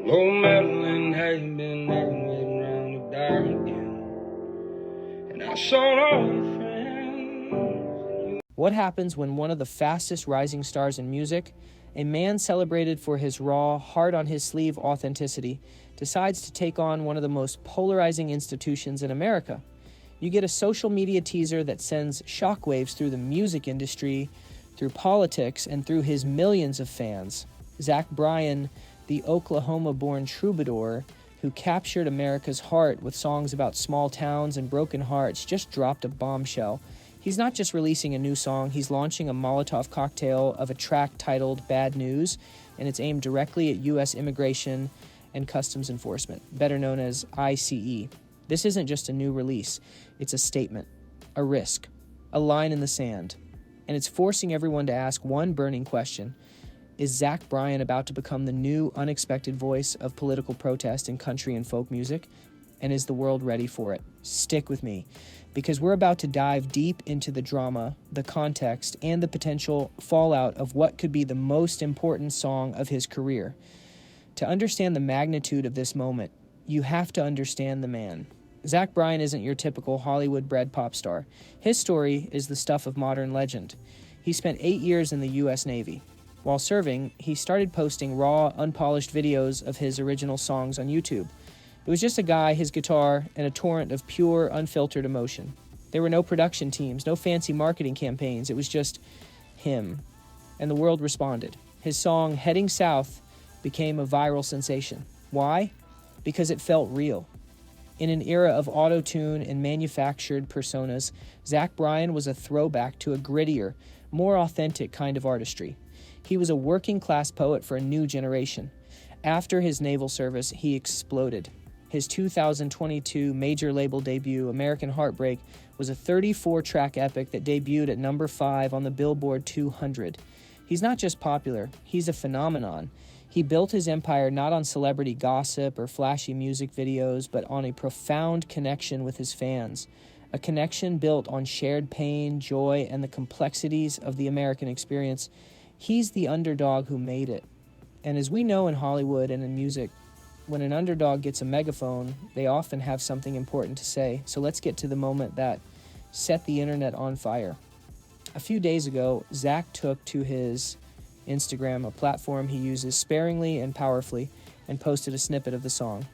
Low meddling has been moving around the diamond again, and I saw all your friends. What happens when one of the fastest rising stars in music, a man celebrated for his raw, hard-on-his-sleeve authenticity, decides to take on one of the most polarizing institutions in America? You get a social media teaser that sends shockwaves through the music industry, through politics, and through his millions of fans. Zach Bryan, the Oklahoma-born troubadour who captured America's heart with songs about small towns and broken hearts, just dropped a bombshell. He's not just releasing a new song, he's launching a Molotov cocktail of a track titled Bad News, and it's aimed directly at U.S. Immigration and Customs Enforcement, better known as ICE. This isn't just a new release, it's a statement, a risk, a line in the sand. And it's forcing everyone to ask one burning question. Is Zach Bryan about to become the new, unexpected voice of political protest in country and folk music? And is the world ready for it? Stick with me, because we're about to dive deep into the drama, the context, and the potential fallout of what could be the most important song of his career. To understand the magnitude of this moment, you have to understand the man. Zach Bryan isn't your typical Hollywood-bred pop star. His story is the stuff of modern legend. He spent 8 years in the U.S. Navy. While serving, he started posting raw, unpolished videos of his original songs on YouTube. It was just a guy, his guitar, and a torrent of pure, unfiltered emotion. There were no production teams, no fancy marketing campaigns. It was just him. And the world responded. His song, Heading South, became a viral sensation. Why? Because it felt real. In an era of auto-tune and manufactured personas, Zach Bryan was a throwback to a grittier, more authentic kind of artistry. He was a working-class poet for a new generation. After his naval service, he exploded. His 2022 major label debut, American Heartbreak, was a 34-track epic that debuted at number 5 on the Billboard 200. He's not just popular, he's a phenomenon. He built his empire not on celebrity gossip or flashy music videos, but on a profound connection with his fans. A connection built on shared pain, joy, and the complexities of the American experience. He's the underdog who made it. And as we know in Hollywood and in music, when an underdog gets a megaphone, they often have something important to say. So let's get to the moment that set the internet on fire. A few days ago, Zach took to his Instagram, a platform he uses sparingly and powerfully, and posted a snippet of the song.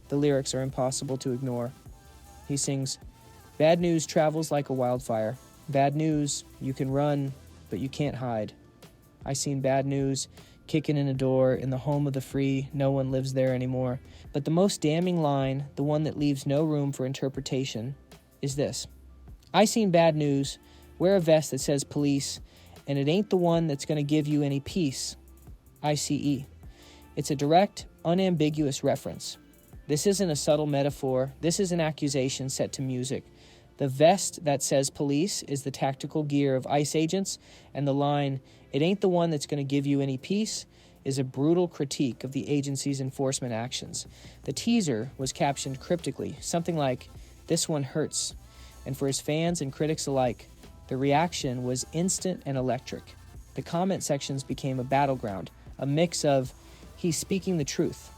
The lyrics are impossible to ignore. He sings, "Bad news travels like a wildfire. Bad news, you can run, but you can't hide. I seen bad news kicking in a door in the home of the free. No one lives there anymore. But the most damning line, the one that leaves no room for interpretation, is this. I seen bad news, wear a vest that says police, and it ain't the one that's going to give you any peace. ICE. It's a direct, unambiguous reference. This isn't a subtle metaphor. This is an accusation set to music. The vest that says police is the tactical gear of ICE agents, and the line, it ain't the one that's going to give you any peace, is a brutal critique of the agency's enforcement actions. The teaser was captioned cryptically, something like, "This one hurts." And for his fans and critics alike, the reaction was instant and electric. The comment sections became a battleground, a mix of, he's speaking the truth,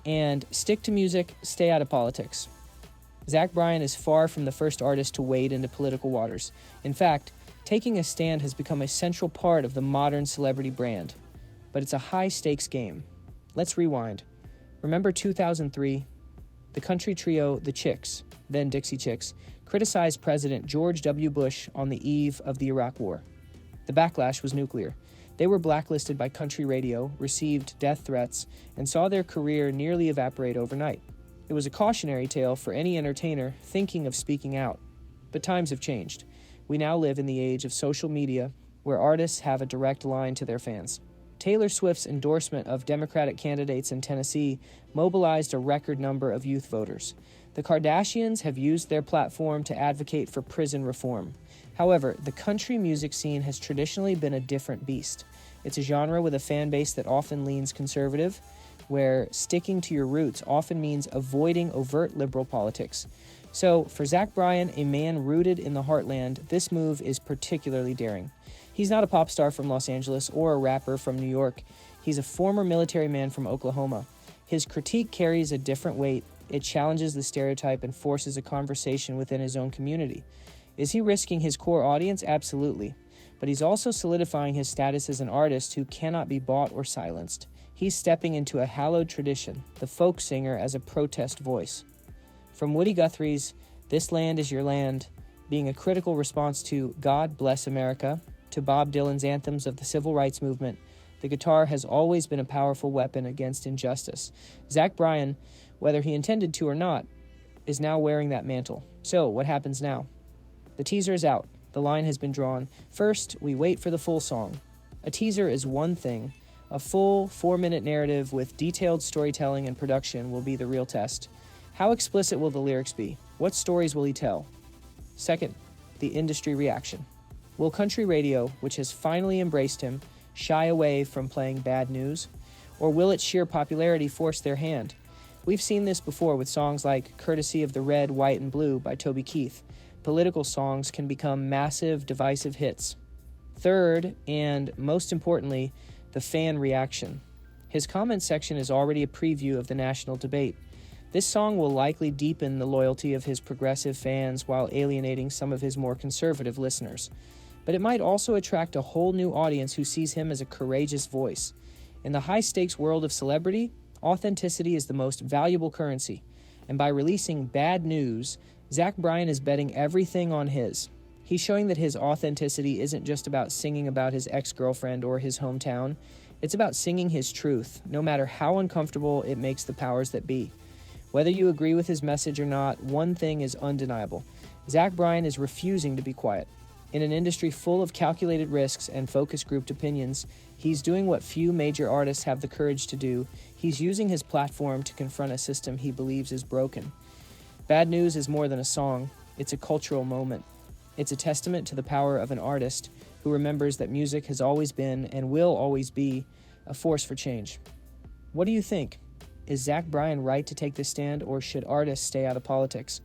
and stick to music, stay out of politics. Zach Bryan is far from the first artist to wade into political waters. In fact, taking a stand has become a central part of the modern celebrity brand. But it's a high-stakes game. Let's rewind. Remember 2003? The country trio The Chicks, then Dixie Chicks, criticized President George W. Bush on the eve of the Iraq War. The backlash was nuclear. They were blacklisted by country radio, received death threats, and saw their career nearly evaporate overnight. It was a cautionary tale for any entertainer thinking of speaking out. But times have changed. We now live in the age of social media, where artists have a direct line to their fans. Taylor Swift's endorsement of Democratic candidates in Tennessee mobilized a record number of youth voters. The Kardashians have used their platform to advocate for prison reform. However, the country music scene has traditionally been a different beast. It's a genre with a fan base that often leans conservative, where sticking to your roots often means avoiding overt liberal politics. So, for Zach Bryan, a man rooted in the heartland, this move is particularly daring. He's not a pop star from Los Angeles or a rapper from New York. He's a former military man from Oklahoma. His critique carries a different weight. It challenges the stereotype and forces a conversation within his own community. Is he risking his core audience? Absolutely. But he's also solidifying his status as an artist who cannot be bought or silenced. He's stepping into a hallowed tradition, the folk singer as a protest voice. From Woody Guthrie's "This Land Is Your Land," being a critical response to "God Bless America," to Bob Dylan's anthems of the civil rights movement, the guitar has always been a powerful weapon against injustice. Zach Bryan, whether he intended to or not, is now wearing that mantle. So, what happens now? The teaser is out. The line has been drawn. First, we wait for the full song. A teaser is one thing. A full 4-minute narrative with detailed storytelling and production will be the real test. How explicit will the lyrics be? What stories will he tell? Second, the industry reaction. Will country radio, which has finally embraced him, shy away from playing bad news? Or will its sheer popularity force their hand? We've seen this before with songs like "Courtesy of the Red, White, and Blue" by Toby Keith. Political songs can become massive, divisive hits. Third, and most importantly, the fan reaction. His comment section is already a preview of the national debate. This song will likely deepen the loyalty of his progressive fans while alienating some of his more conservative listeners. But it might also attract a whole new audience who sees him as a courageous voice. In the high-stakes world of celebrity, authenticity is the most valuable currency. And by releasing bad news, Zach Bryan is betting everything on his. He's showing that his authenticity isn't just about singing about his ex-girlfriend or his hometown. It's about singing his truth, no matter how uncomfortable it makes the powers that be. Whether you agree with his message or not, one thing is undeniable. Zach Bryan is refusing to be quiet. In an industry full of calculated risks and focus-grouped opinions, he's doing what few major artists have the courage to do. He's using his platform to confront a system he believes is broken. Bad News is more than a song. It's a cultural moment. It's a testament to the power of an artist who remembers that music has always been and will always be a force for change. What do you think? Is Zach Bryan right to take this stand, or should artists stay out of politics?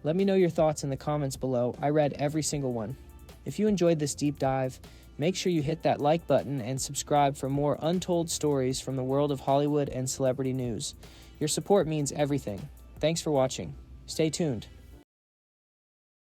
Let me know your thoughts in the comments below. I read every single one. If you enjoyed this deep dive, make sure you hit that like button and subscribe for more untold stories from the world of Hollywood and celebrity news. Your support means everything. Thanks for watching. Stay tuned.